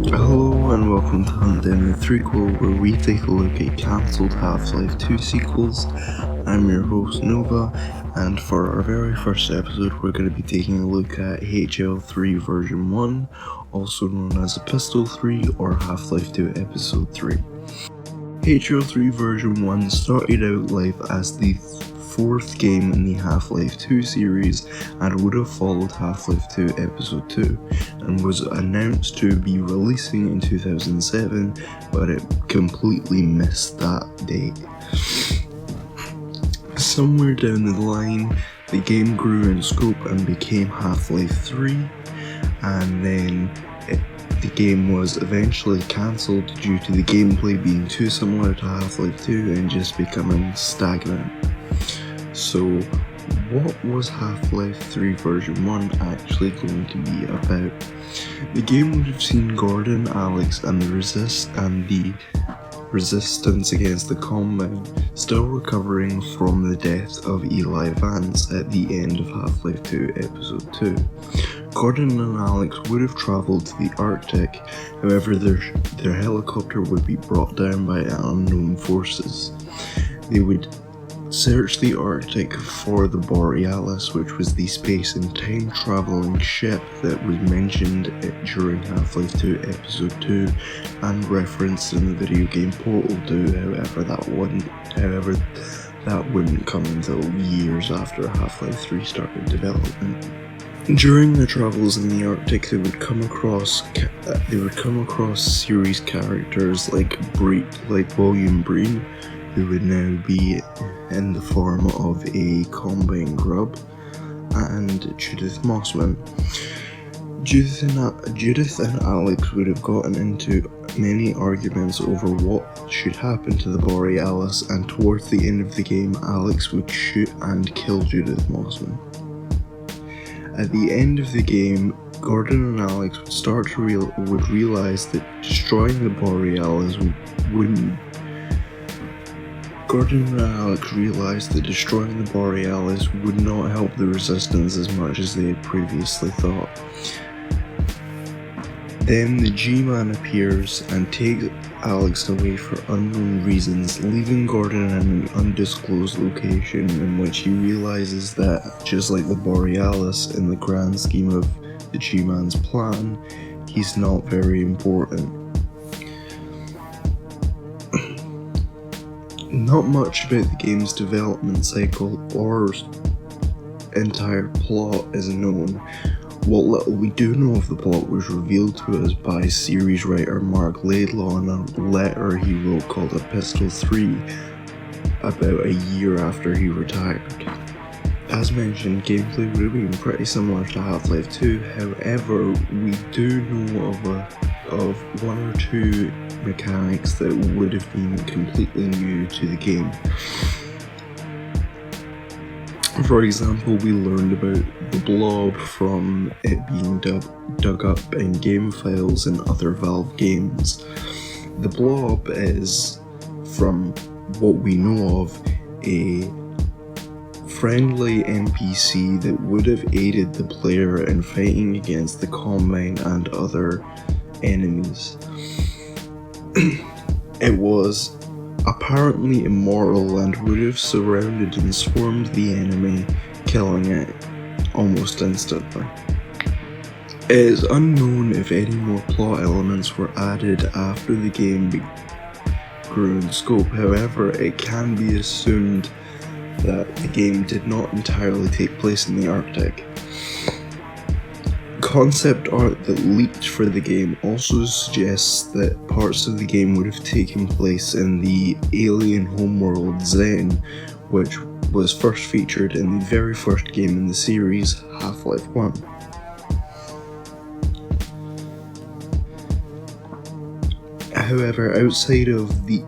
Hello and welcome to Hunt Down the Threequel, where we take a look at cancelled Half-Life 2 sequels. I'm your host Nova, and for our very first episode we're going to be taking a look at HL3 version 1, also known as Epistle 3 or Half-Life 2 Episode 3. HL3 version 1 started out life as the fourth game in the Half-Life 2 series and would have followed Half-Life 2 Episode 2 and was announced to be releasing in 2007, but it completely missed that date. Somewhere down the line, the game grew in scope and became Half-Life 3, and then the game was eventually cancelled due to the gameplay being too similar to Half-Life 2 and just becoming stagnant. So, what was Half-Life 3 version 1 actually going to be about? The game would have seen Gordon, Alex, and the resistance against the Combine still recovering from the death of Eli Vance at the end of Half-Life 2 Episode 2. Gordon and Alex would have travelled to the Arctic, however their helicopter would be brought down by unknown forces. They would search the Arctic for the Borealis, which was the space and time travelling ship that was mentioned during Half-Life 2 Episode 2 and referenced in the video game Portal 2, however that wouldn't come until years after Half-Life 3 started development. During their travels in the Arctic, they would come across series characters like William Breen, who would now be in the form of a Combine grub, and Judith Mossman. Judith and Alex would have gotten into many arguments over what should happen to the Borealis, and towards the end of the game, Alex would shoot and kill Judith Mossman. At the end of the game, Gordon and Alex would realize that destroying the Borealis would not help the Resistance as much as they had previously thought. Then the G-Man appears and takes Alex away for unknown reasons, leaving Gordon in an undisclosed location in which he realizes that, just like the Borealis in the grand scheme of the G-Man's plan, he's not very important. Not much about the game's development cycle or entire plot is known. What little we do know of the plot was revealed to us by series writer Mark Laidlaw in a letter he wrote called Epistle 3 about a year after he retired. As mentioned, gameplay would have been pretty similar to Half-Life 2, however, we do know of one or two mechanics that would have been completely new to the game. For example, we learned about the Blob from it being dug up in game files in other Valve games. The Blob is, from what we know of, a friendly NPC that would have aided the player in fighting against the Combine and other enemies. It was apparently immortal and would have surrounded and swarmed the enemy, killing it almost instantly. It is unknown if any more plot elements were added after the game grew in scope, however it can be assumed that the game did not entirely take place in the Arctic. Concept art that leaked for the game also suggests that parts of the game would have taken place in the alien homeworld Zen, which was first featured in the very first game in the series, Half-Life 1. However, outside of the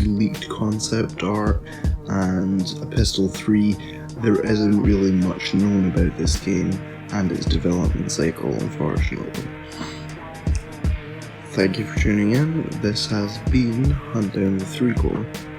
leaked concept art and Epistle 3, there isn't really much known about this game and its development cycle, unfortunately. Thank you for tuning in. This has been Hunt Down the Threequel.